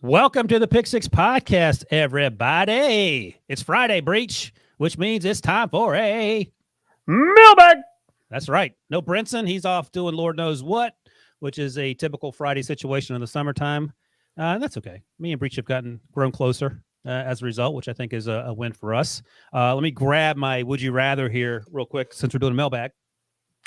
Welcome to the Pick Six Podcast, everybody. It's Friday, Breech, which means it's time for a Mailbag. That's right. No Brinson. He's off doing Lord knows what, which is a typical Friday situation in the summertime. That's okay. Me and Breech have grown closer as a result, which I think is a win for us. Let me grab my Would You Rather here real quick since we're doing a mailbag.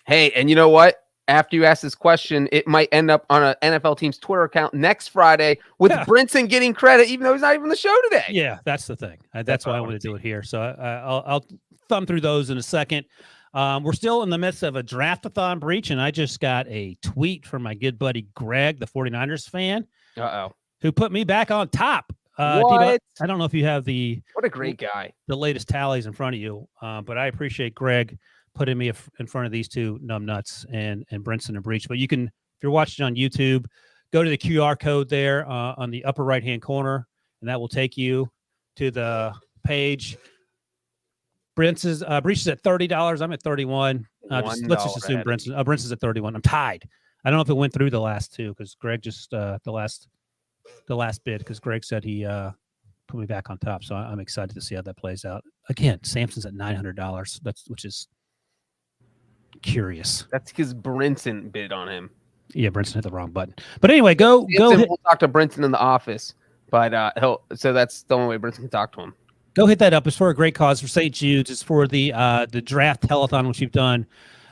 Hey, and you know what? After you ask this question, it might end up on an NFL team's Twitter account next Friday with Brinson getting credit, even though he's not even on the show today. Yeah, that's the thing. That's why I want to do it here. So I'll thumb through those in a second. We're still in the midst of a draft-a-thon Breach, and I just got a tweet from my good buddy Greg, the 49ers fan, who put me back on top. What? I don't know if you have what a great guy, the latest tallies in front of you, but I appreciate Greg putting me in front of these two numbnuts and Brinson and Breech. But you can, if you're watching on YouTube, go to the QR code there on the upper right-hand corner, and that will take you to the page. Breech is at $30. I'm at $31. Let's just assume Brinson's at $31. I'm tied. I don't know if it went through the last two because Greg just the last bid because Greg said he put me back on top. So I'm excited to see how that plays out. Again, Samson's at $900. Which is curious. That's because Brinson bid on him. Yeah, Brinson hit the wrong button. But anyway, go. We'll talk to Brinson in the office, but so that's the only way Brinson can talk to him. Go hit that up. It's for a great cause for St. Jude's. It's for the draft telethon, which we've done.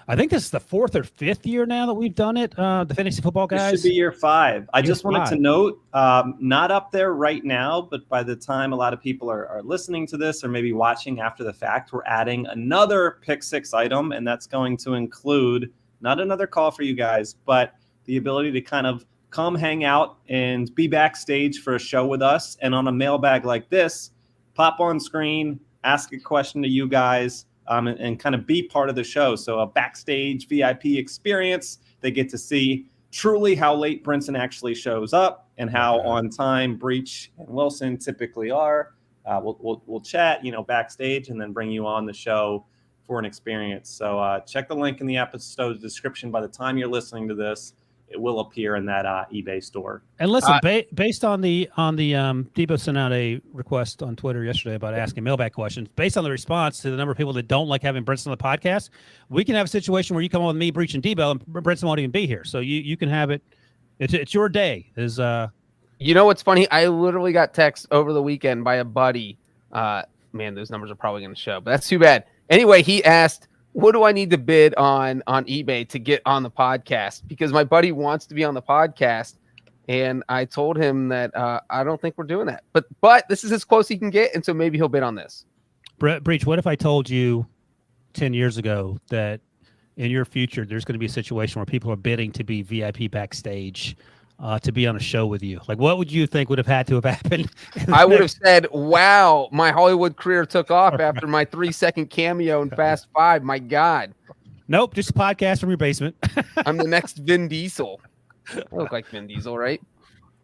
I think this is the 4th or 5th year now that we've done it. The fantasy football guys. This should be year 5. I just wanted to note, not up there right now, but by the time a lot of people are listening to this or maybe watching after the fact, we're adding another Pick Six item, and that's going to include not another call for you guys, but the ability to kind of come hang out and be backstage for a show with us. And on a mailbag like this, pop on screen, ask a question to you guys, and kind of be part of the show. So a backstage VIP experience. They get to see truly how late Brinson actually shows up and how on time Breech and Wilson typically are. We'll chat, backstage and then bring you on the show for an experience. So check the link in the episode description. By the time you're listening to this, it will appear in that eBay store. And listen, based on the Debo sent out a request on Twitter yesterday about asking mailbag questions. Based on the response to the number of people that don't like having Brinson on the podcast, we can have a situation where you come on with me, Breech, and Debo, and Brinson won't even be here. So you can have it. It's your day. You know what's funny? I literally got text over the weekend by a buddy. Man, those numbers are probably going to show, but that's too bad. Anyway, he asked, what do I need to bid on eBay to get on the podcast? Because my buddy wants to be on the podcast, and I told him that I don't think we're doing that. But this is as close he can get, and so maybe he'll bid on this. Breech, what if I told you 10 years ago that in your future there's going to be a situation where people are bidding to be VIP backstage to be on a show with you? Like, what would you think would have had to have happened? I would have said, wow, my Hollywood career took off after my 3-second cameo in Fast 5. My God. Nope, just a podcast from your basement. I'm the next Vin Diesel. I look like Vin Diesel, right?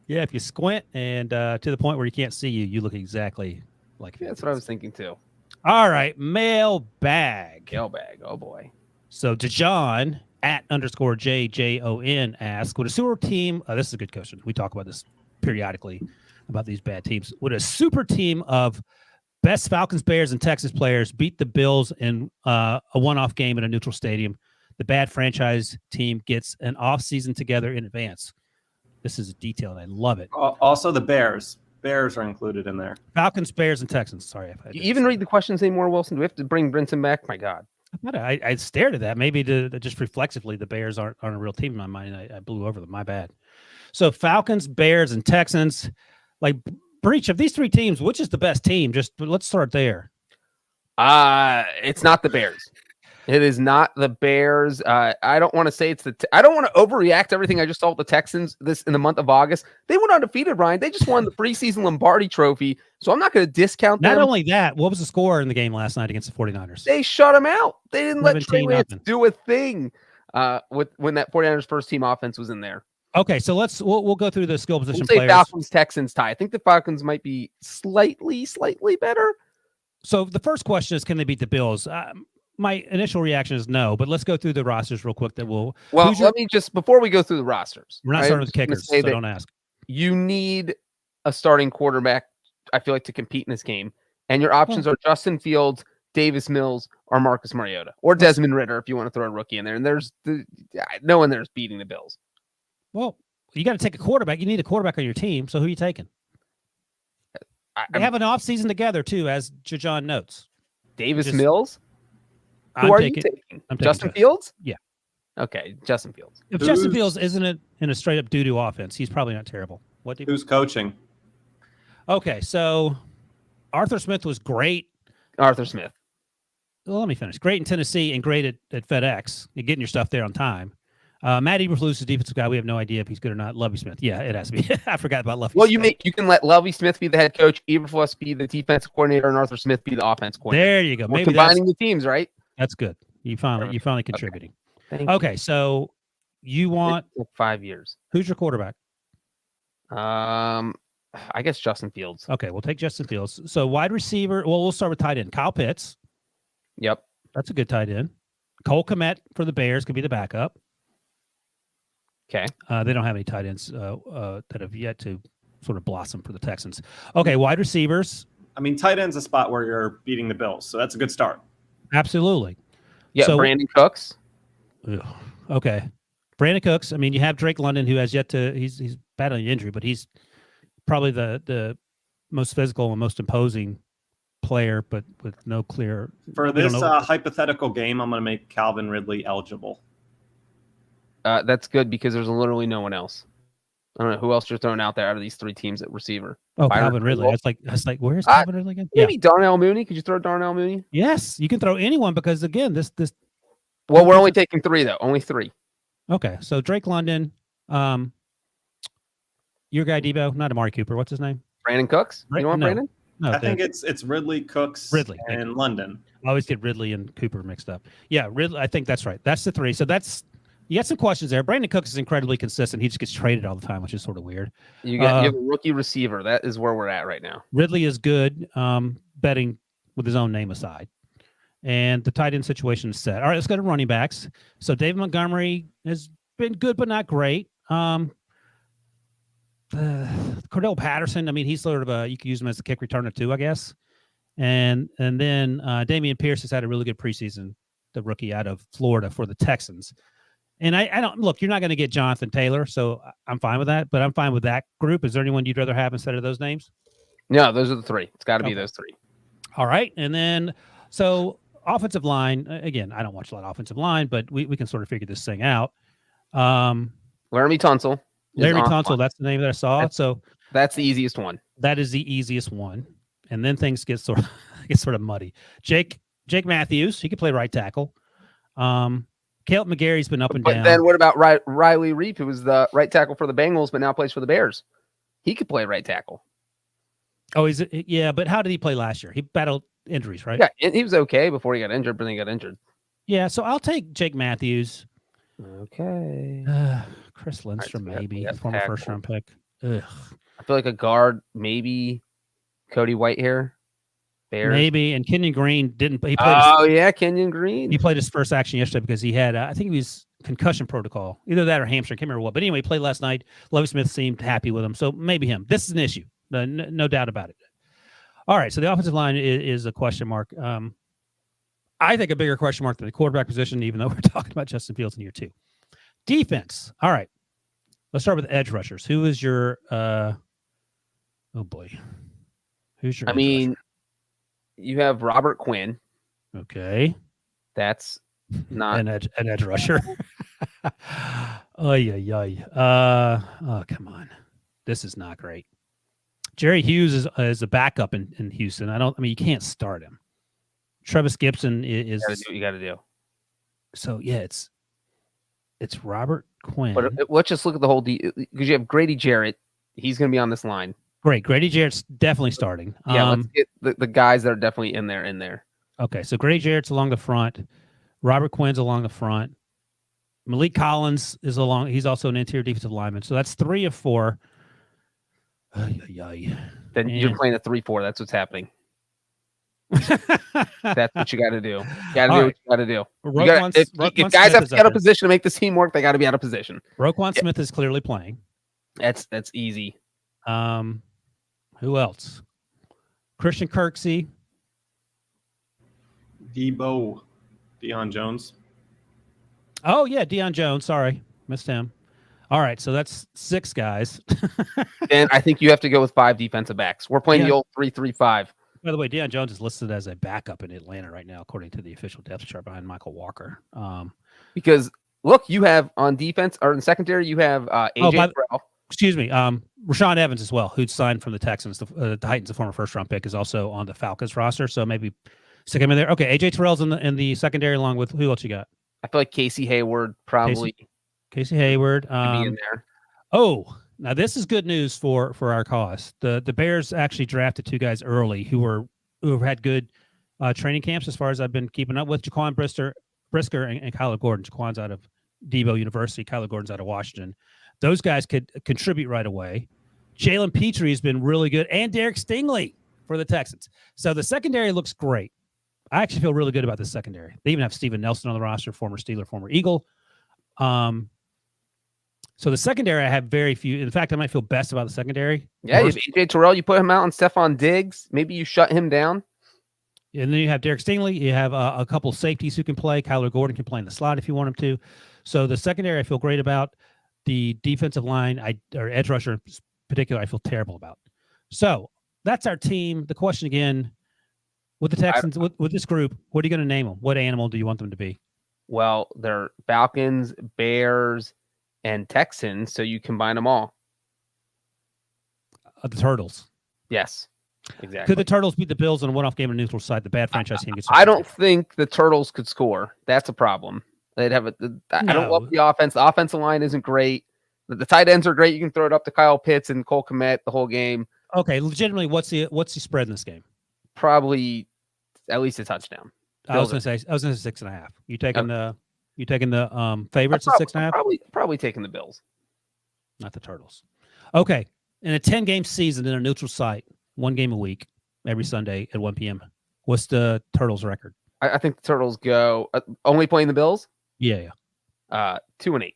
Yeah, if you squint and to the point where you can't see you look exactly like Vin. That's what I was thinking too. All right, mailbag. Mailbag, oh boy. So DeJohn @_JJON asks, would a super team, this is a good question. We talk about this periodically about these bad teams. Would a super team of best Falcons, Bears, and Texas players beat the Bills in a one-off game at a neutral stadium? The bad franchise team gets an off-season together in advance. This is detailed. I love it. Also the Bears. Bears are included in there. Falcons, Bears, and Texans. Sorry. If I you even read the questions anymore, Wilson? Do we have to bring Brinson back? My God. I stared at that. Maybe to just reflexively, the Bears aren't a real team in my mind. I blew over them. My bad. So Falcons, Bears, and Texans. Like, Breech, of these three teams, which is the best team? Just let's start there. It's not the Bears. It is not the Bears. I don't want to say it's I don't want to overreact to everything I just saw with the Texans this in the month of August. They went undefeated, Ryan. They just won the preseason Lombardi trophy. So I'm not going to discount them. Not only that, what was the score in the game last night against the 49ers? They shut them out. They didn't let Trey Lance 17-0. do a thing when that 49ers first team offense was in there. Okay, so we'll go through the skill position We'll say players. Falcons, Texans tie. I think the Falcons might be slightly better. So the first question is, can they beat the Bills? My initial reaction is no, but let's go through the rosters real quick. Let me just, before we go through the rosters. We're not starting with kickers, so don't ask. You need a starting quarterback, I feel like, to compete in this game. And your options are Justin Fields, Davis Mills, or Marcus Mariota, or Desmond Ridder if you want to throw a rookie in there. And there's no one there's beating the Bills. Well, you got to take a quarterback. You need a quarterback on your team. So who are you taking? They have an offseason together, too, as John notes. Davis Mills? Who are you taking? Justin Fields? Yeah. Okay, Justin Fields. If Justin Fields isn't in a straight-up doo-doo offense, he's probably not terrible. Who's coaching? Okay, so Arthur Smith was great. Arthur Smith. Well, let me finish. Great in Tennessee and great at FedEx. You're getting your stuff there on time. Matt Eberflus is a defensive guy. We have no idea if he's good or not. Lovie Smith. Yeah, it has to be. I forgot about Lovie Well, Smith. you can let Lovie Smith be the head coach, Eberflus be the defensive coordinator, and Arthur Smith be the offense coordinator. There you go. We're combining the teams, right? That's good. You finally contributing. Okay. Okay, so you want 5 years. Who's your quarterback? I guess Justin Fields. Okay, we'll take Justin Fields. So wide receiver. Well, we'll start with tight end. Kyle Pitts. Yep. That's a good tight end. Cole Kmet for the Bears could be the backup. Okay. They don't have any tight ends that have yet to sort of blossom for the Texans. Okay, wide receivers. I mean, tight end's a spot where you're beating the Bills, so that's a good start. Absolutely. Yeah, so, Brandon Cooks. Okay. Brandon Cooks. I mean, you have Drake London, who has yet to. He's battling injury, but he's probably the most physical and most imposing player, but with no clear. For this hypothetical game, I'm going to make Calvin Ridley eligible. That's good because there's literally no one else. I don't know who else you're throwing out there out of these three teams at receiver. Oh, Calvin Ridley. That's like where's Calvin Ridley again? Maybe Darnell Mooney. Could you throw Darnell Mooney? Yes, you can throw anyone because again, this. Well, we're only taking three though. Only three. Okay, so Drake London, your guy Debo, not Amari Cooper. What's his name? Brandon Cooks. You want Brandon? No, I think it's Ridley, Cooks, and London. I always get Ridley and Cooper mixed up. Yeah, Ridley. I think that's right. That's the three. So you got some questions there. Brandon Cooks is incredibly consistent. He just gets traded all the time, which is sort of weird. You have a rookie receiver. That is where we're at right now. Ridley is good, betting with his own name aside. And the tight end situation is set. All right, let's go to running backs. So David Montgomery has been good, but not great. Cordell Patterson, I mean, he's sort of you could use him as a kick returner too, I guess. And then Dameon Pierce has had a really good preseason, the rookie out of Florida for the Texans. And I don't look, you're not going to get Jonathan Taylor, so I'm fine with that, but I'm fine with that group. Is there anyone you'd rather have instead of those names? No, those are the three. It's got to be those three. All right. And then, so offensive line, again, I don't watch a lot of offensive line, but we can sort of figure this thing out. Laramie Tunsil. Larry Tunsil, that's the name that I saw. That's the easiest one. That is the easiest one. And then things get sort of muddy. Jake Matthews, he could play right tackle. Caleb McGarry's been up and down. But then what about Riley Reef, who was the right tackle for the Bengals, but now plays for the Bears? He could play right tackle. Oh, but how did he play last year? He battled injuries, right? Yeah, he was okay before he got injured, but then he got injured. Yeah, so I'll take Jake Matthews. Okay. Chris Lindstrom, maybe. Former first-round pick. Ugh. I feel like a guard, maybe Cody Whitehair. Bears. Maybe, and Kenyon Green didn't. He played Kenyon Green. He played his first action yesterday because he had, I think he was concussion protocol, either that or hamstring. I can't remember what. But anyway, he played last night. Lovie Smith seemed happy with him, so maybe him. This is an issue, no doubt about it. All right, so the offensive line is a question mark. I think a bigger question mark than the quarterback position, even though we're talking about Justin Fields in year 2. Defense. All right, let's start with edge rushers. Who is your? Oh boy, who's your? You have Robert Quinn. Okay. That's not an edge rusher. Oh, come on. This is not great. Jerry Hughes is a backup in Houston. You can't start him. Travis Gibson is you got to do. So yeah, it's Robert Quinn. But let's just look at the whole because you have Grady Jarrett. He's going to be on this line. Great. Grady Jarrett's definitely starting. Yeah, let's get the guys that are definitely in there. Okay, so Grady Jarrett's along the front. Robert Quinn's along the front. Malik Collins is along. He's also an interior defensive lineman. So that's 3 of 4. Then you're playing a 3-4. That's what's happening. That's what you got to do. You got to do what you got to do. If guys have to get out of position to make this team work, they got to be out of position. Roquan Smith is clearly playing. That's easy. Who else? Christian Kirksey. Deion Jones. Oh, yeah, Deion Jones. Sorry, missed him. All right, so that's 6 guys. And I think you have to go with 5 defensive backs. We're playing the old 3-3-5. By the way, Deion Jones is listed as a backup in Atlanta right now, according to the official depth chart behind Michael Walker. Because, look, you have on defense, or in secondary, you have AJ Terrell. Excuse me, Rashawn Evans as well, who'd signed from the Texans. The Titans, a former first-round pick, is also on the Falcons roster, so maybe stick him in there. Okay, AJ Terrell's in the secondary along with who else you got? I feel like Casey Hayward probably. Casey Hayward. Be in there. Oh, now this is good news for our cause. The Bears actually drafted 2 guys early who had good training camps as far as I've been keeping up with. Jaquan Brisker and Kyler Gordon. Jaquan's out of Debo University. Kyler Gordon's out of Washington. Those guys could contribute right away. Jalen Petrie has been really good, and Derek Stingley for the Texans. So the secondary looks great. I actually feel really good about the secondary. They even have Steven Nelson on the roster, former Steeler, former Eagle. So the secondary, I have very few. In fact, I might feel best about the secondary. Yeah, you have AJ Terrell. You put him out on Stephon Diggs. Maybe you shut him down. And then you have Derek Stingley. You have a couple safeties who can play. Kyler Gordon can play in the slot if you want him to. So the secondary, I feel great about. The defensive line, or edge rusher in particular, I feel terrible about. So that's our team. The question again, with the Texans, with this group, what are you going to name them? What animal do you want them to be? Well, they're Falcons, Bears, and Texans, so you combine them all. The Turtles. Yes, exactly. Could the Turtles beat the Bills in a one-off game on the neutral side? The bad franchise team gets. I don't think the Turtles could score. That's a problem. They'd have I don't love the offense. The offensive line isn't great. The tight ends are great. You can throw it up to Kyle Pitts and Cole Kmet the whole game. Okay, legitimately, what's the spread in this game? Probably at least a touchdown. I was gonna say 6.5. You taking the favorites at 6.5? Probably taking the Bills. Not the Turtles. Okay. In a 10-game season in a neutral site, 1 game a week, every Sunday at 1 p.m. What's the Turtles' record? I think the Turtles go only playing the Bills. Yeah. 2-8.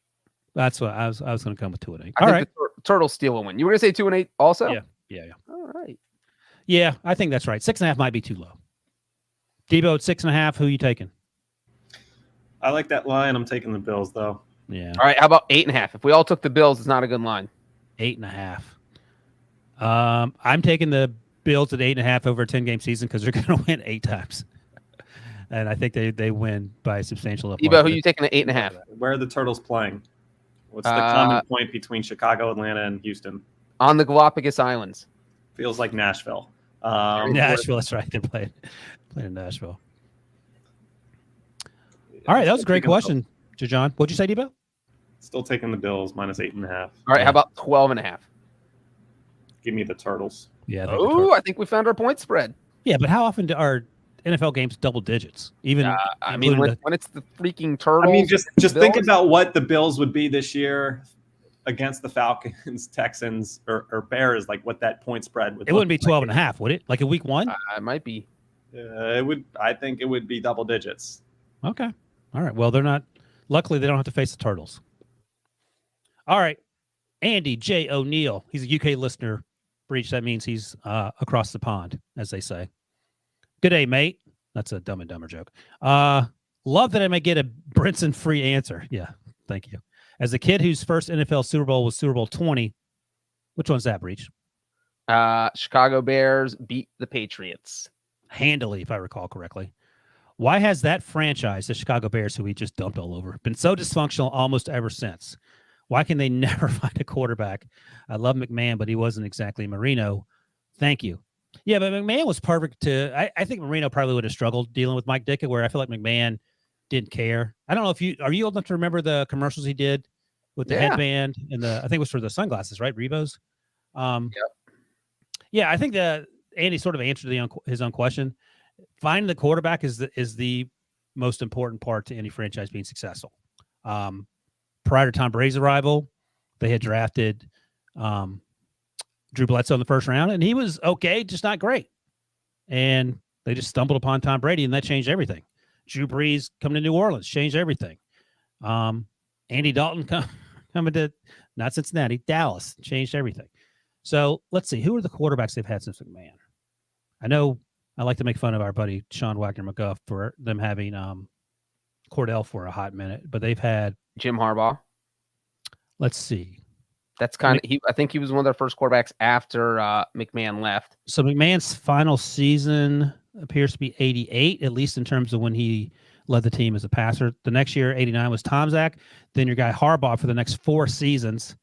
That's what I was going to come with 2-8. All right. The Turtles steal a win. You were going to say 2-8 also? Yeah. All right. Yeah, I think that's right. 6.5 might be too low. Debo at 6.5. Who are you taking? I like that line. I'm taking the Bills though. Yeah. All right. How about 8.5? If we all took the Bills, it's not a good line. 8.5. I'm taking the Bills at 8.5 over a 10-game season because they're going to win 8 times. And I think they win by a substantial amount. Debo, who are you taking at 8.5? Where are the Turtles playing? What's the common point between Chicago, Atlanta, and Houston? On the Galapagos Islands. Feels like Nashville. Nashville, that's right. They're playing in Nashville. All right, that was a great question, John. What'd you say, Debo? Still taking the Bills minus 8.5. All right, how about 12.5? Give me the Turtles. Yeah. I think we found our point spread. Yeah, but how often are NFL games double digits? Even I mean, when it's the freaking Turtles. I mean, just think about what the Bills would be this year against the Falcons, Texans, or Bears. Like what that point spread would. It wouldn't be 12.5, would it? Like in week 1? It might be. It would. I think it would be double digits. Okay. All right. Well, they're not. Luckily, they don't have to face the Turtles. All right. Andy J. O'Neill. He's a UK listener. Breech. That means he's across the pond, as they say. Good day, mate. That's a Dumb and Dumber joke. Love that I may get a Brinson free answer. Yeah. Thank you. As a kid whose first NFL Super Bowl was Super Bowl 20, which one's that, Breech? Chicago Bears beat the Patriots. Handily, if I recall correctly. Why has that franchise, the Chicago Bears, who we just dumped all over, been so dysfunctional almost ever since? Why can they never find a quarterback? I love McMahon, but he wasn't exactly Marino. Thank you. Yeah, but McMahon was perfect to I think Marino probably would have struggled dealing with Mike Ditka, where I feel like McMahon didn't care. I don't know if are you old enough to remember the commercials he did with the headband and I think it was for the sunglasses, right? Reeboks. Yeah, I think that Andy sort of answered his own question. Finding the quarterback is the most important part to any franchise being successful. Prior to Tom Brady's arrival, they had drafted Drew Bledsoe in the first round, and he was okay, just not great. And they just stumbled upon Tom Brady, and that changed everything. Drew Brees coming to New Orleans changed everything. Andy Dalton coming to not Cincinnati, Dallas changed everything. So let's see. Who are the quarterbacks they've had since McMahon? I know I like to make fun of our buddy Sean Wagner McGuff for them having Cordell for a hot minute, but they've had Jim Harbaugh. Let's see. That's kind of I think he was one of their first quarterbacks after McMahon left. So McMahon's final season appears to be 88, at least in terms of when he led the team as a passer. The next year, 89, was Tomczak. Then your guy Harbaugh for the next 4 seasons.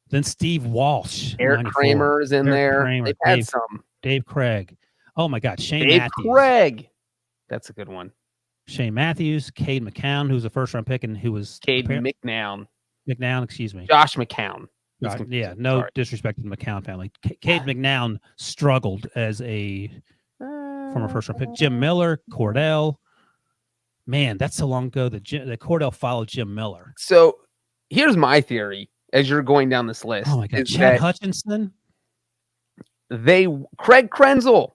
Then Steve Walsh. Eric Kramer is in there. They've had some. Dave Craig. Oh, my God. Shane Dave Matthews. Craig. That's a good one. Shane Matthews, Cade McCown, who's a first-round pick, and who was Cade McNown. McNown, excuse me. Josh McCown. Yeah, no disrespect to the McCown family. Cade McNown struggled as a former first-round pick. Jim Miller, Cordell. Man, that's so long ago that Cordell followed Jim Miller. So here's my theory as you're going down this list. Oh, my God. Chad Hutchinson? Craig Krenzel,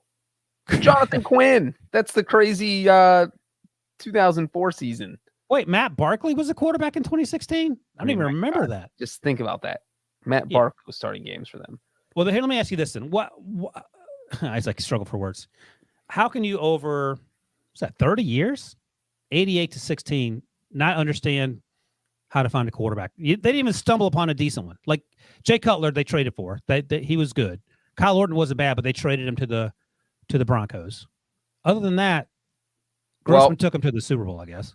Jonathan Quinn. That's the crazy 2004 season. Wait, Matt Barkley was a quarterback in 2016? I don't even remember that. Just think about that. Matt Barkley was starting games for them. Well, here, let me ask you this then. What I struggle for words. How can you over 30 years, 88 to 16, not understand how to find a quarterback? They didn't even stumble upon a decent one. Like Jay Cutler, they traded for. He was good. Kyle Orton wasn't bad, but they traded him to the Broncos. Other than that, Grossman took him to the Super Bowl, I guess.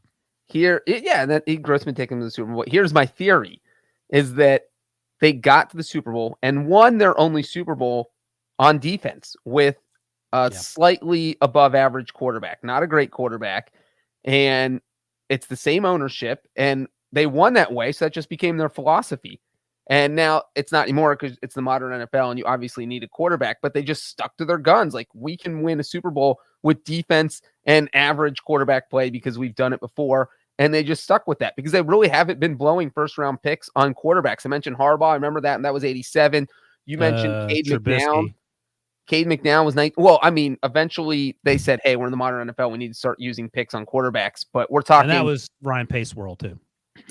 Grossman took him to the Super Bowl. Here's my theory, is that they got to the Super Bowl and won their only Super Bowl on defense with a slightly above average quarterback, not a great quarterback. And it's the same ownership, and they won that way. So that just became their philosophy. And now it's not anymore because it's the modern NFL and you obviously need a quarterback, but they just stuck to their guns. Like, we can win a Super Bowl with defense and average quarterback play because we've done it before. And they just stuck with that because they really haven't been blowing first-round picks on quarterbacks. I mentioned Harbaugh. I remember that, and that was 87. You mentioned Cade McNown. Cade McNown was nice. Well, I mean, eventually they said, hey, we're in the modern NFL. We need to start using picks on quarterbacks. But we're talking. And that was Ryan Pace world, too.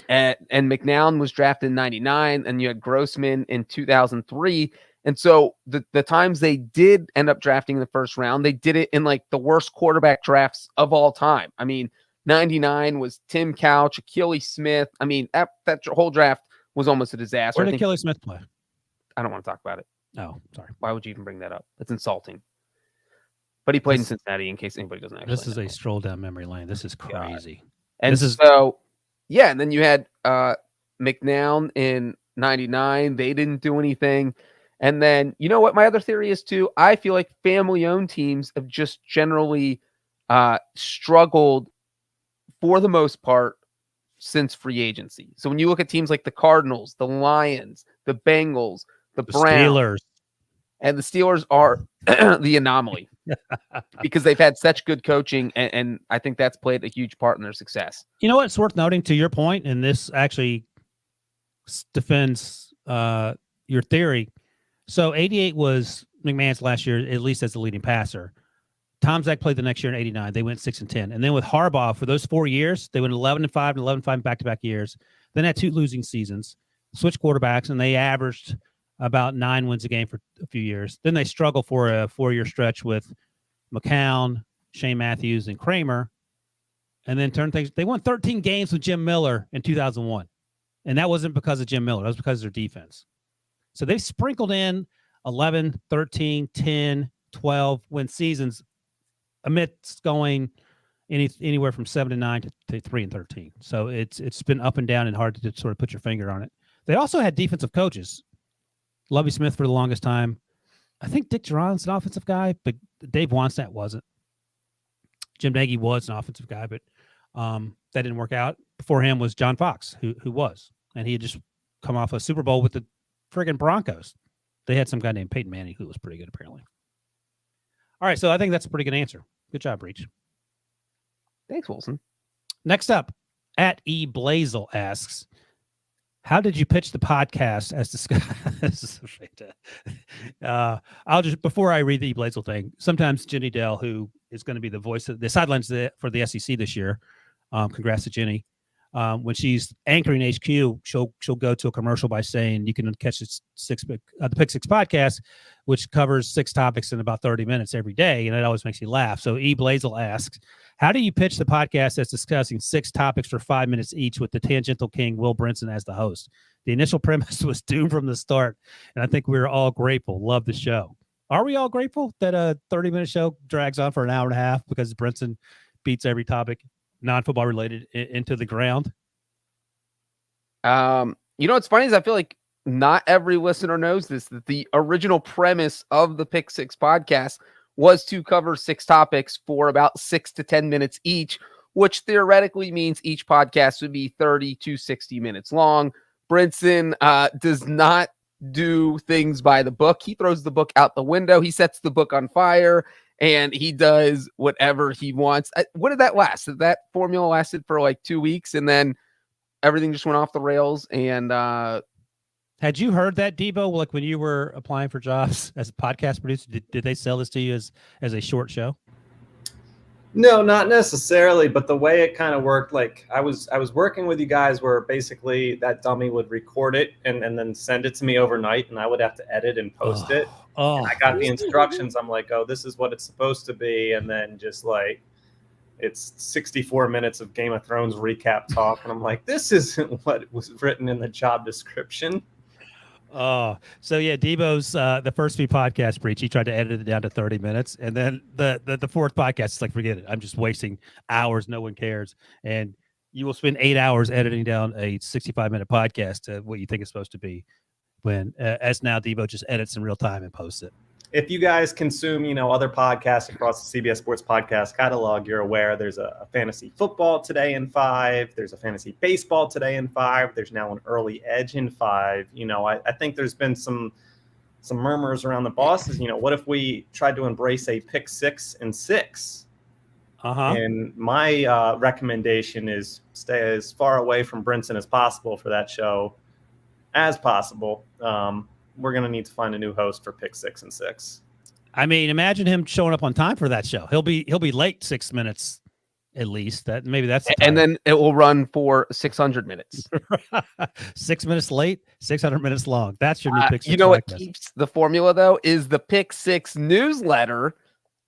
And McNown was drafted in 99, and you had Grossman in 2003. And so the times they did end up drafting in the first round, they did it in like the worst quarterback drafts of all time. I mean, 99 was Tim Couch, Achilles Smith. I mean, that whole draft was almost a disaster. Where did Achilles Smith play? I don't want to talk about it. Oh, sorry. Why would you even bring that up? That's insulting. But he played in Cincinnati, in case anybody doesn't actually know. This is a stroll down memory lane. This is crazy. God. And then you had McNown in 99. They didn't do anything. And then, you know what my other theory is too? I feel like family-owned teams have just generally struggled for the most part since free agency. So when you look at teams like the Cardinals, the Lions, the Bengals, the Browns, Steelers. And the Steelers are the anomaly because they've had such good coaching, and I think that's played a huge part in their success. You know what's worth noting to your point, and this actually defends your theory. So 88 was McMahon's last year, at least as the leading passer. Tomczak played the next year in 89. They went 6-10. And then with Harbaugh, for those 4 years, they went 11-5 and 11-5 back-to-back years. Then had 2 losing seasons, switched quarterbacks, and they averaged about 9 wins a game for a few years. Then they struggled for a 4-year stretch with McCown, Shane Matthews, and Kramer. And then they won 13 games with Jim Miller in 2001. And that wasn't because of Jim Miller. That was because of their defense. So they sprinkled in 11, 13, 10, 12 win seasons amidst going anywhere from 7-9 to 3-13. So it's been up and down and hard to sort of put your finger on it. They also had defensive coaches. Lovie Smith for the longest time. I think Dick Duran's an offensive guy, but Dave Wannstedt wasn't. Jim Nagy was an offensive guy, but that didn't work out. Before him was John Fox, who was. And he had just come off a Super Bowl with the friggin' Broncos. They had some guy named Peyton Manning who was pretty good, apparently. All right, so I think that's a pretty good answer. Good job, Breech. Thanks, Wilson. Next up, at E. Blazel asks, how did you pitch the podcast as discussed? I'll just, before I read the E. Blazel thing, sometimes Jenny Dell, who is going to be the voice of the sidelines for the SEC this year, congrats to Jenny, when she's anchoring HQ, she'll go to a commercial by saying you can catch the Pick Six podcast, which covers 6 topics in about 30 minutes every day, and it always makes you laugh. So E. Blazel asks, how do you pitch the podcast that's discussing 6 topics for 5 minutes each with the tangential king Will Brinson as the host? The initial premise was doomed from the start, and I think we were all grateful. Love the show. Are we all grateful that a 30-minute show drags on for an hour and a half because Brinson beats every topic non-football related into the ground? What's funny is I feel like not every listener knows this, that the original premise of the Pick Six podcast was to cover 6 topics for about 6 to 10 minutes each, which theoretically means each podcast would be 30 to 60 minutes long. Brinson does not do things by the book. He throws the book out the window. He sets the book on fire. And he does whatever he wants. What did that last? That formula lasted for like 2 weeks, and then everything just went off the rails. And had you heard that, Debo? Like when you were applying for jobs as a podcast producer, did they sell this to you as a short show? No, not necessarily, but the way it kind of worked, like I was working with you guys where basically that dummy would record it and then send it to me overnight, and I would have to edit and post it. And I got the instructions. I'm like, oh, this is what it's supposed to be. And then just like, it's 64 minutes of Game of Thrones recap talk. And I'm like, this isn't what was written in the job description. Oh, so yeah, Debo's the first 3 podcasts, Breech, he tried to edit it down to 30 minutes. And then the 4th podcast, it's like, forget it. I'm just wasting hours. No one cares. And you will spend 8 hours editing down a 65-minute podcast to what you think it's supposed to be. When as now Debo just edits in real time and posts it. If you guys consume, other podcasts across the CBS Sports Podcast catalog, you're aware there's a fantasy football today in 5. There's a fantasy baseball today in 5. There's now an early edge in 5. I think there's been some murmurs around the bosses. What if we tried to embrace a pick 6 and 6? And my recommendation is stay as far away from Brinson as possible for that show. As possible. We're going to need to find a new host for Pick 6 and 6. I mean, imagine him showing up on time for that show. He'll be late 6 minutes at least. Maybe that's and then it will run for 600 minutes. 6 minutes late, 600 minutes long. That's your new Pick 6. You know what keeps the formula though is the Pick 6 newsletter.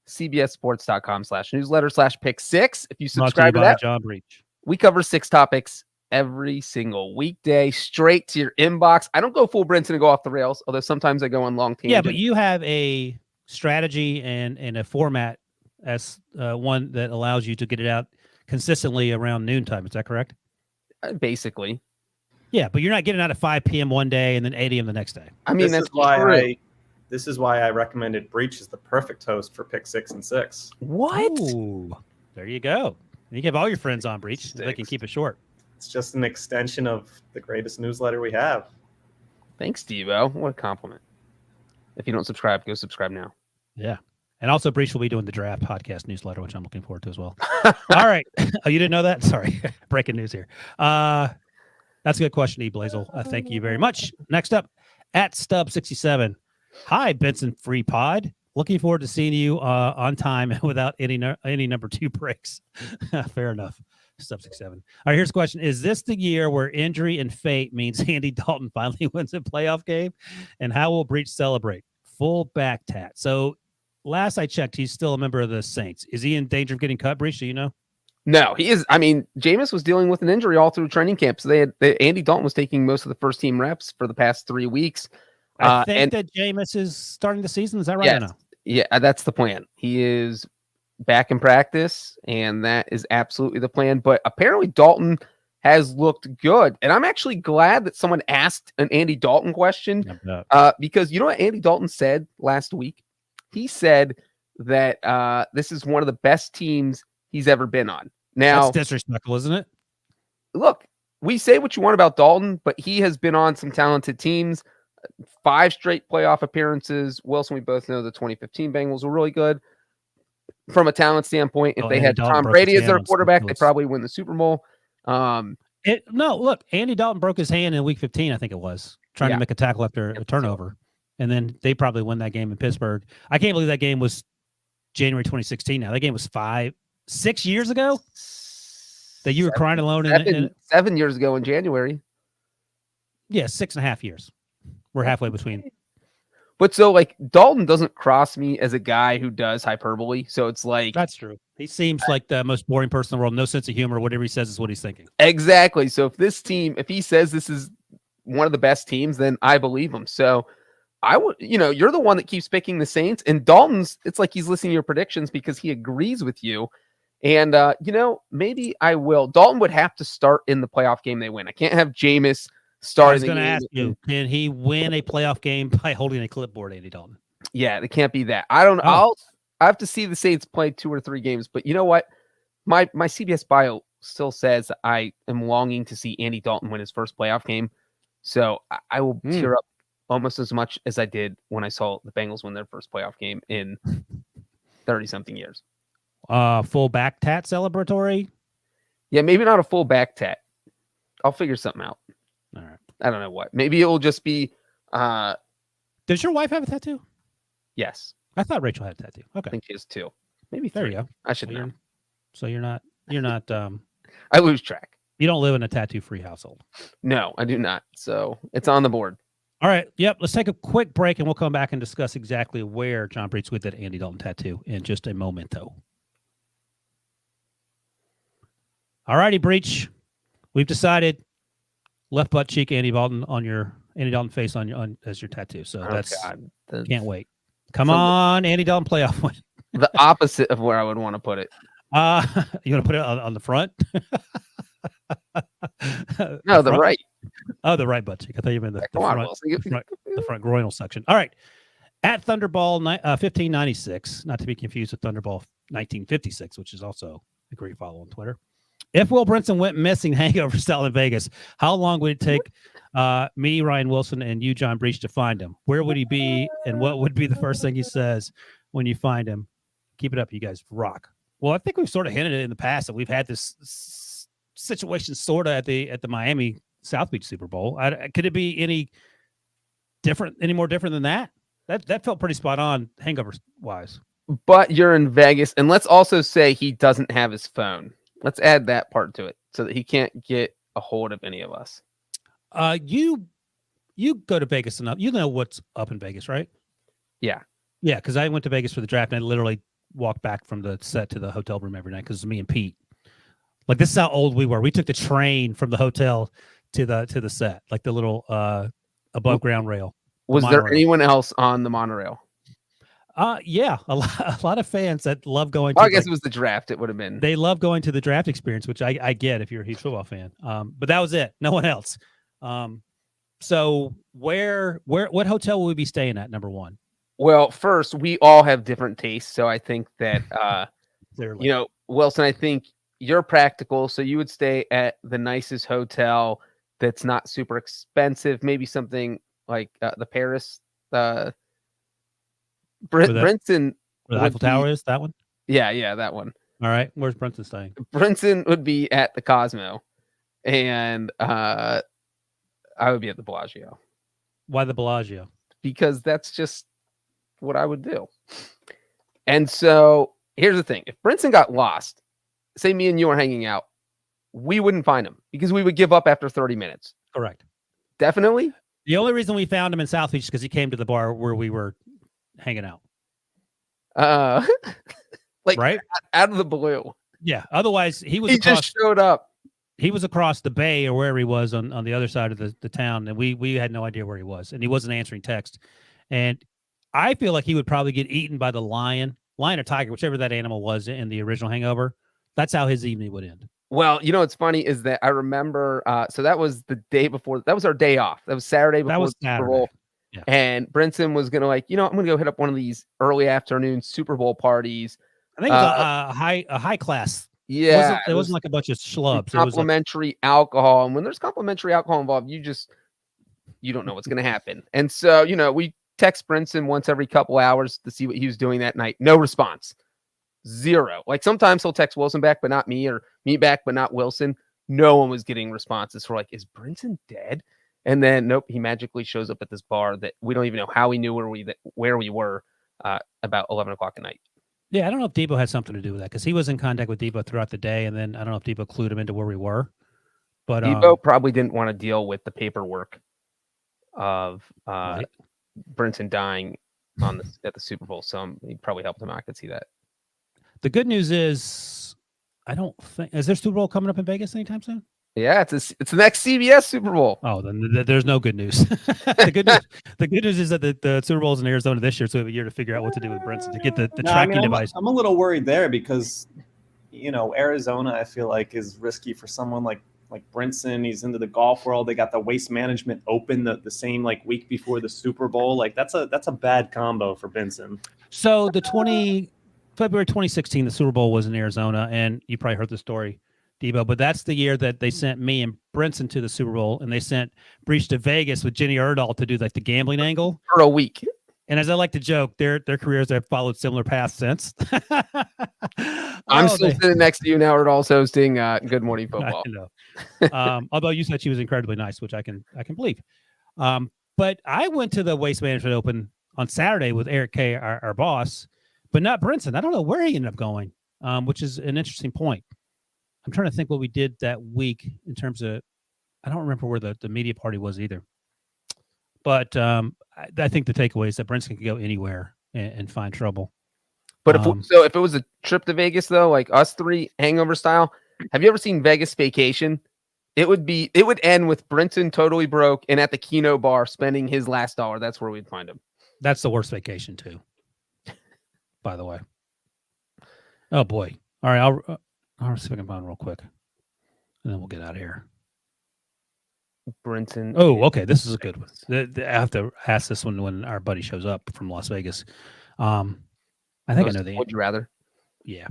CBSSports.com/newsletter/Pick 6. If you subscribe to that, John Breech. We cover 6 topics every single weekday straight to your inbox. I don't go full Brinson and go off the rails, although sometimes I go on long tangents. Yeah, but you have a strategy and a format as one that allows you to get it out consistently around noontime. Is that correct? Basically. Yeah, but you're not getting out at 5 p.m. one day and then 8 a.m. the next day. I mean, this is why I recommended Breech as the perfect host for Pick 6 and 6. What? Ooh, there you go. You can have all your friends on Breech. So they can keep it short. It's just an extension of the greatest newsletter we have. Thanks, Devo. What a compliment. If you don't subscribe, go subscribe now. Yeah. And also, Breech will be doing the draft podcast newsletter, which I'm looking forward to as well. All right. Oh, you didn't know that? Sorry. Breaking news here. That's a good question, E. Blazel. Thank you very much. Next up, at Stub67. Hi, Benson Free Pod. Looking forward to seeing you on time without any number 2 breaks. Fair enough. Sub 6-7. All right, here's the question. Is this the year where injury and fate means Andy Dalton finally wins a playoff game? And how will Breech celebrate? Full back tat. So last I checked, he's still a member of the Saints. Is he in danger of getting cut, Breech? Do you know? No, he is. I mean, Jameis was dealing with an injury all through training camp. So Andy Dalton was taking most of the first team reps for the past 3 weeks. I think that Jameis is starting the season. Is that right? Yes. Or no? Yeah, that's the plan. He is back in practice, and that is absolutely the plan. But apparently Dalton has looked good. And I'm actually glad that someone asked an Andy Dalton question because you know what Andy Dalton said last week? He said that this is one of the best teams he's ever been on. Now, that's disrespectful, isn't it? Look, we say what you want about Dalton, but he has been on some talented teams. 5 straight playoff appearances. Wilson, we both know the 2015 Bengals were really good. From a talent standpoint, if they had Tom Brady as their quarterback, they probably win the Super Bowl. Look, Andy Dalton broke his hand in week 15, I think it was, trying to make a tackle after a turnover. And then they probably win that game in Pittsburgh. I can't believe that game was January 2016 now. That game was 6 years ago? that you were crying alone in 7 years ago in January. Yeah, 6.5 years. We're halfway between. But so like Dalton doesn't cross me as a guy who does hyperbole. So it's like that's true. He seems like the most boring person in the world. No sense of humor. Whatever he says is what he's thinking. Exactly. So if he says this is one of the best teams, then I believe him. So I would, you're the one that keeps picking the Saints, and Dalton's. It's like he's listening to your predictions because he agrees with you. And maybe I will. Dalton would have to start in the playoff game they win. I can't have Jameis start. I was going to ask you, can he win a playoff game by holding a clipboard, Andy Dalton? Yeah, it can't be that. I don't know. I have to see the Saints play 2 or 3 games, but you know what? My CBS bio still says I am longing to see Andy Dalton win his first playoff game. So I will tear up almost as much as I did when I saw the Bengals win their first playoff game in 30-something years. Full back tat celebratory? Yeah, maybe not a full back tat. I'll figure something out. All right. I don't know what. Maybe it will just be. Does your wife have a tattoo? Yes. I thought Rachel had a tattoo. Okay. I think she has 2. Maybe 3. There you go. I should know. So you're not. I lose track. You don't live in a tattoo-free household. No, I do not. So it's on the board. All right. Yep. Let's take a quick break and we'll come back and discuss exactly where John Breech with that Andy Dalton tattoo in just a momento. All righty, Breech. We've decided left butt cheek Andy Dalton on your Andy Dalton face on as your tattoo. So can't wait. Come on, Andy Dalton playoff win. The opposite of where I would want to put it. You want to put it on the front? No, the right. Oh, the right butt cheek. I thought you meant the front groinal section. All right. At Thunderball 1596, not to be confused with Thunderball 1956, which is also a great follow on Twitter. If Will Brinson went missing hangover style in Vegas, how long would it take me, Ryan Wilson, and you, John Breech, to find him? Where would he be, and what would be the first thing he says when you find him? Keep it up, you guys rock. Well, I think we've sort of hinted it in the past that we've had this situation sort of at the Miami South Beach Super Bowl. Could it be any more different than that? That felt pretty spot on hangover wise. But you're in Vegas, and let's also say he doesn't have his phone. Let's add that part to it so that he can't get a hold of any of us. You go to Vegas enough. You know what's up in Vegas, right? Yeah. Yeah, because I went to Vegas for the draft, and I literally walked back from the set to the hotel room every night because it was me and Pete. Like, this is how old we were. We took the train from the hotel to the set, like the little above ground rail. Was there anyone else on the monorail? Yeah, a lot of fans that love going to, I guess it was the draft. It would have been. They love going to the draft experience, which I get if you're a huge football fan. But that was it. No one else. So what hotel will we be staying at, number one? Well, first, we all have different tastes. So I think that, Wilson, I think you're practical. So you would stay at the nicest hotel that's not super expensive. Maybe something like the Paris, Brinson. Where the Eiffel Tower is, that one? Yeah, that one. All right. Where's Brinson staying? Brinson would be at the Cosmo. And I would be at the Bellagio. Why the Bellagio? Because that's just what I would do. And so here's the thing. If Brinson got lost, say me and you are hanging out, we wouldn't find him because we would give up after 30 minutes. Correct. Definitely. The only reason we found him in South Beach is because he came to the bar where we were hanging out. Right? Out of the blue. Yeah. Otherwise, he just showed up. He was across the bay or wherever he was on the other side of the town, and we had no idea where he was, and he wasn't answering text. And I feel like he would probably get eaten by the lion or tiger, whichever that animal was in the original Hangover. That's how his evening would end. Well, what's funny is that I remember, so that was the day before. That was our day off. That was Saturday before the Super Bowl. Yeah. And Brinson was going to I'm going to go hit up one of these early afternoon Super Bowl parties. I think it was a high class. Yeah. It wasn't like a bunch of schlubs. Complimentary alcohol. And when there's complimentary alcohol involved, you don't know what's going to happen. And so, we text Brinson once every couple hours to see what he was doing that night. No response. Zero. Like sometimes he'll text Wilson back, but not me, or me back, but not Wilson. No one was getting responses for is Brinson dead? And then, nope, he magically shows up at this bar that we don't even know how he knew where we were about 11 o'clock at night. Yeah, I don't know if Debo had something to do with that because he was in contact with Debo throughout the day, and then I don't know if Debo clued him into where we were. But Debo probably didn't want to deal with the paperwork of right. Brinson dying at the Super Bowl, so he probably helped him out. I could see that. The good news is, I don't think is there Super Bowl coming up in Vegas anytime soon. Yeah, it's the next CBS Super Bowl. Oh, then there's no good news. the good news is that the Super Bowl's in Arizona this year, so we have a year to figure out what to do with Brinson to get the tracking device. I'm a little worried there because, Arizona, I feel like is risky for someone like Brinson. He's into the golf world. They got the Waste Management Open the same week before the Super Bowl. Like that's a bad combo for Brinson. So February 2016, the Super Bowl was in Arizona, and you probably heard the story, Debo, but that's the year that they sent me and Brinson to the Super Bowl, and they sent Breech to Vegas with Jenny Erdahl to do the gambling angle for a week. And as I like to joke, their careers have followed similar paths since. I'm still sitting next to you now. Erdal's hosting Good Morning Football. I know. Although you said she was incredibly nice, which I can believe. But I went to the Waste Management Open on Saturday with Eric Kay, our boss, but not Brinson. I don't know where he ended up going, which is an interesting point. I'm trying to think what we did that week in terms of, I don't remember where the media party was either. But I think the takeaway is that Brinson can go anywhere and find trouble. But if it was a trip to Vegas, though, like us three, hangover style, have you ever seen Vegas Vacation? It would end with Brinson totally broke and at the Keno bar spending his last dollar. That's where we'd find him. That's the worst vacation, too, by the way. Oh, boy. All right, I'll see if I can find real quick, and then we'll get out of here. Brinson. Oh, okay. This is a good one. I have to ask this one when our buddy shows up from Las Vegas. I think I know the answer. Would you rather? Yeah.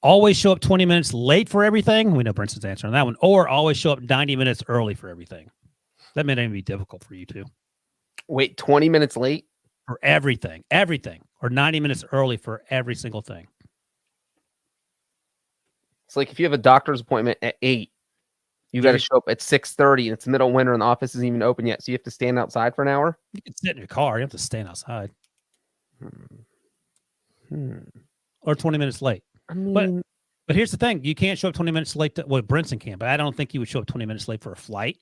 Always show up 20 minutes late for everything. We know Brinson's answer on that one. Or always show up 90 minutes early for everything. That may not even be difficult for you too. Wait, 20 minutes late? For everything. Everything. Or 90 minutes early for every single thing. It's like if you have a doctor's appointment at 8, you got to show up at 6:30 and it's the middle of winter and the office isn't even open yet. So you have to stand outside for an hour? You can sit in your car. You have to stand outside. Or 20 minutes late. I mean, but here's the thing. You can't show up 20 minutes late. Well, Brinson can, but I don't think you would show up 20 minutes late for a flight.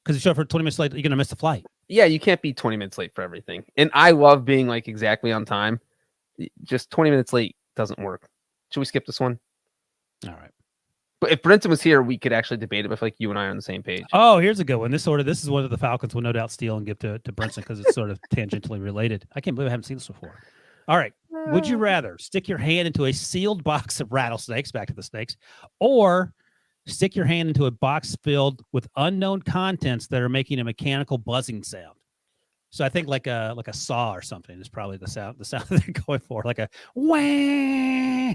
Because you show up for 20 minutes late, you're going to miss the flight. Yeah, you can't be 20 minutes late for everything. And I love being exactly on time. Just 20 minutes late doesn't work. Should we skip this one? All right. But if Brinson was here, we could actually debate it. But I feel like you and I are on the same page. Oh, here's a good one. This is one of the Falcons will no doubt steal and give to Brinson because it's sort of tangentially related. I can't believe I haven't seen this before. All right. Would you rather stick your hand into a sealed box of rattlesnakes, back to the snakes, or stick your hand into a box filled with unknown contents that are making a mechanical buzzing sound? So I think like a saw or something is probably the sound that they're going for, like a wah.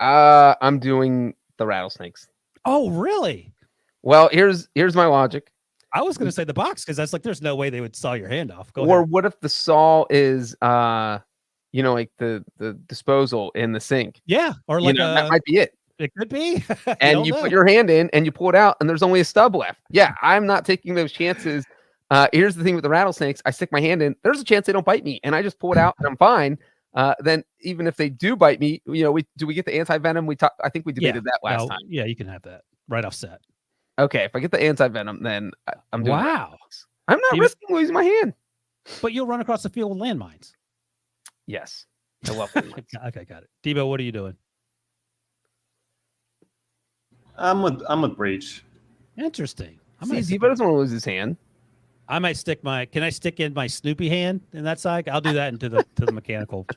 I'm doing the rattlesnakes. Oh, really? Well, here's my logic. I was going to say the box because that's there's no way they would saw your hand off. Go or ahead. What if the saw is like the disposal in the sink? Yeah, or like that might be it. It could be. And you put your hand in and you pull it out and there's only a stub left. Yeah, I'm not taking those chances. Here's the thing with the rattlesnakes. I stick my hand in. There's a chance they don't bite me, and I just pull it out and I'm fine. Then even if they do bite me, we get the anti-venom? I think we debated that last time. Yeah, you can have that right off set. Okay, if I get the anti-venom, then I'm doing wow. I'm not risking losing my hand. But you'll run across the field with landmines. Yes. I love landmines. Okay, got it. Debo, what are you doing? I'm with Breech. Interesting. Debo doesn't want to lose his hand. I might can I stick in my Snoopy hand in that side? I'll do that into the mechanical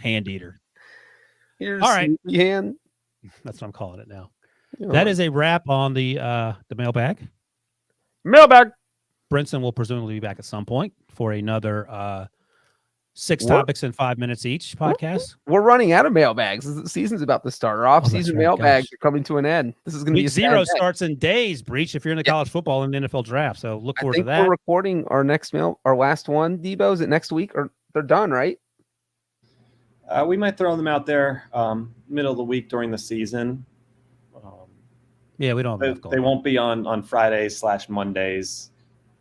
hand eater. Here's all right. Snoopy hand. That's what I'm calling it now. That is a wrap on the mailbag. Mailbag. Brinson will presumably be back at some point for another 6 topics in 5 minutes each podcast. We're running out of mailbags. The season's about to start. Our off-season mailbags are coming to an end. This is going to be Week 0 starts in days, Breech, if you're in the college football and the NFL draft. So look forward to that. We're recording our last one. Debo, is it next week or they're done, right? We might throw them out there middle of the week during the season. Yeah, we don't have they won't be on Fridays/Mondays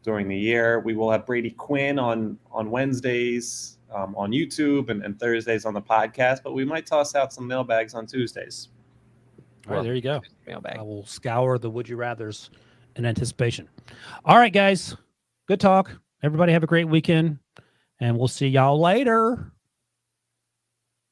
during the year. We will have Brady Quinn on Wednesdays. on YouTube and Thursdays on the podcast, but we might toss out some mailbags on Tuesdays. All right, there you go. Mailbag. I will scour the Would You Rathers in anticipation. All right, guys. Good talk. Everybody have a great weekend, and we'll see y'all later.